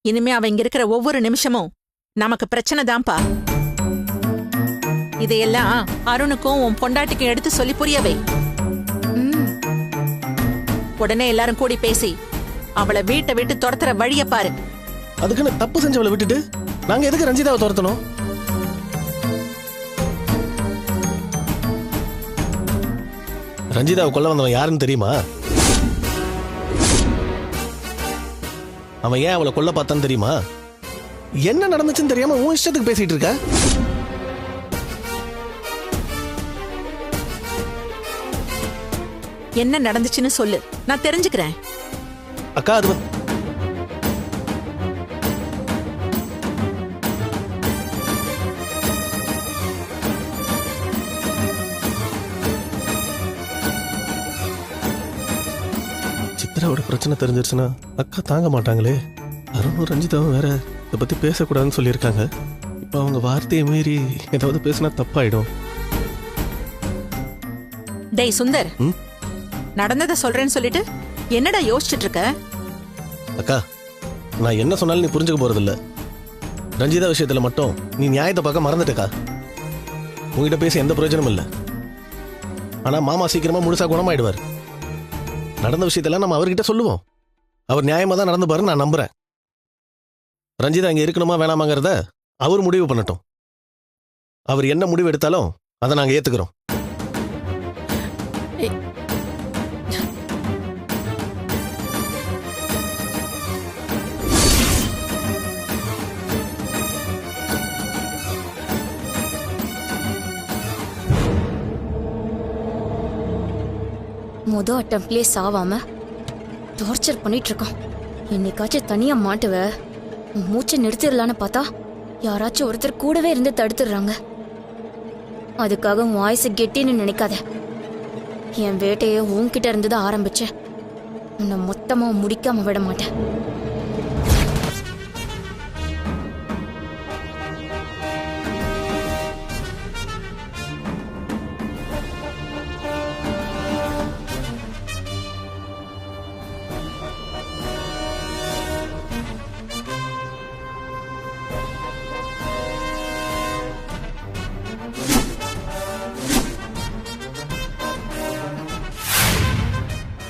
இனிமே அவ இங்க இருக்கிற ஒவ்வொரு நிமிஷமும் நமக்கு பிரச்சனை தான்ப்பா. இதையெல்லாம் அருணுக்கும் உன் பொண்டாட்டிக்கும் எடுத்து சொல்லி புரியவை. உடனே எல்லாரும் கூடி பேசி அவளை வீட்டை விட்டு துரத்துற வழிய பாரு. அதுக்குன்னு தப்பு செஞ்சவளை விட்டுட்டு நாங்க எதுக்கு ரஞ்சிதாவை துரத்தணும்? ரஞ்சிதாவை கொல்ல வந்தவன் யாருன்னு தெரியுமா? அவன் ஏன் அவளை கொல்ல பார்த்தான்னு தெரியுமா? என்ன நடந்துச்சுன்னு தெரியாம உன் இஷ்டத்துக்கு பேசிட்டு இருக்க. என்ன நடந்துச்சுன்னு சொல்லு, நான் தெரிஞ்சுக்கிறேன். அக்கா அது சித்ராவோட பிரச்சனை தெரிஞ்சிருச்சுன்னா அக்கா தாங்க மாட்டாங்களே. அருணும் ரஞ்சிதாவும் வேற இதை பத்தி பேசக்கூடாதுன்னு சொல்லியிருக்காங்க. இப்ப அவங்க வார்த்தையை மீறி ஏதாவது பேசினா தப்பாயிடும். டேய் சுந்தர், நடந்ததை சொல்றேன்னு சொல்லிட்டு என்னடா யோசிச்சுட்டு இருக்க? அக்கா நான் என்ன சொன்னாலும் நீ புரிஞ்சுக்க போறது இல்ல. ரஞ்சிதா விஷயத்துல மட்டும் நீ நியாயத்தை பார்க்க மறந்துட்டக்கா. உங்ககிட்ட பேச எந்த பிரயோஜனமும் இல்ல. ஆனா மாமா சீக்கிரமா முழுசா குணமாயிடுவார். நடந்த விஷயத்தெல்லாம் நம்ம அவர்கிட்ட சொல்லுவோம். அவர் நியாயமா தான் நடந்து பாருன்னு நான் நம்புறேன். ரஞ்சிதா இங்க இருக்கணுமா வேணாமாங்கிறத அவர் முடிவு பண்ணட்டும். அவர் என்ன முடிவு எடுத்தாலும் அதை நாங்க ஏத்துக்கிறோம். மொத அட்டம்ப்ட்லயே சாவாம டார்ச்சர் பண்ணிட்டு இருக்கான். என்னைக்காச்சும் தனியா மாட்டுவ, மூச்சை நிறுத்திடலான்னு பார்த்தா யாராச்சும் ஒருத்தர் கூடவே இருந்து தடுத்துடுறாங்க. அதுக்காக உன் வாய்ஸ் கெட்டின்னு நினைக்காத. என் வேட்டையை உன்கிட்ட இருந்து தான் ஆரம்பிச்சேன். உன்னை மொத்தமா முடிக்காம விட மாட்டேன்.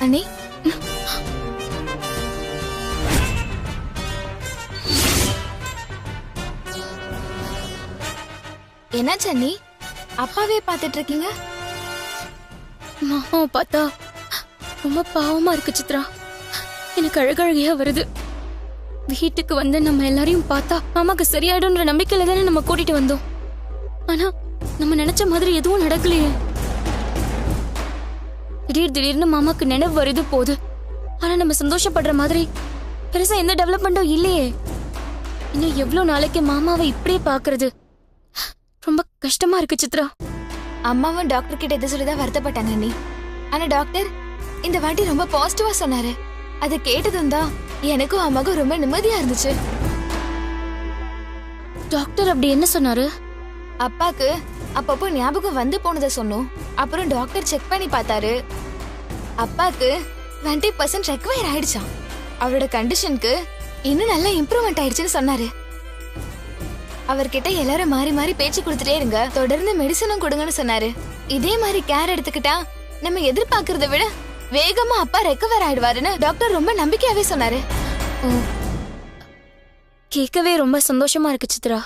அண்ணி, என்னாச்சு அண்ணி? அப்பாவே பாத்துட்டு இருக்கீங்க? மாமாவை பார்த்தா ரொம்ப பாவமா இருக்கு சித்ரா. எனக்கு அழகழகையா வருது. வீட்டுக்கு வந்து நம்ம எல்லாரையும் பார்த்தா மாமாக்கு சரியாயிடும்ன்ற நம்பிக்கையில தானே நம்ம கூட்டிட்டு வந்தோம். ஆனா நம்ம நினைச்ச மாதிரி எதுவும் நடக்கலையே. திடீர்னு மாமாக்கு நினைவு வருது போகுது. ஆனா நம்ம சந்தோஷப்படுற மாதிரி பெருசா எந்த டெவலப்மெண்ட்டும் இல்லையே. இன்னும் எவ்வளவு நாளைக்கு மாமாவை இப்படியே பாக்குறது? ரொம்ப கஷ்டமா இருக்கு சித்ரா. அம்மாவும் டாக்டர் கிட்ட எது சொல்லிதான் வருத்தப்பட்டாங்க அண்ணி. ஆனா டாக்டர் இந்த வாட்டி ரொம்ப பாசிட்டிவா சொன்னாரு. அது கேட்டதும் தான் எனக்கும் அம்மாவுக்கும் ரொம்ப நிம்மதியா இருந்துச்சு. டாக்டர் அப்படி என்ன சொன்னாரு? அப்பாக்கு அப்பப்போ ஞாபகம் வந்து போனதை சொன்னோம். அப்புறம் டாக்டர் செக் பண்ணி பார்த்தாரு. அப்பாக்கு 20% ரெக்கவர் ஆயிடுச்சாம். அவரோட கண்டிஷனுக்கு இன்னும் நல்லா இம்ப்ரூவ்மெண்ட் ஆயிடுச்சுன்னு சொன்னாரு. அவர்கிட்ட எல்லாரும் மாறி மாறி பேச்சு கொடுத்துட்டே இருங்க, தொடர்ந்து மெடிசனும் கொடுங்கன்னு சொன்னாரு. இதே மாதிரி கேர் எடுத்துக்கிட்டா நம்ம எதிர்பார்க்கறத விட வேகமா அப்பா ரெக்கவர் ஆயிடுவாருன்னு டாக்டர் ரொம்ப நம்பிக்கையாவே சொன்னாரு. கேட்கவே ரொம்ப சந்தோஷமா இருக்கு சித்ரா.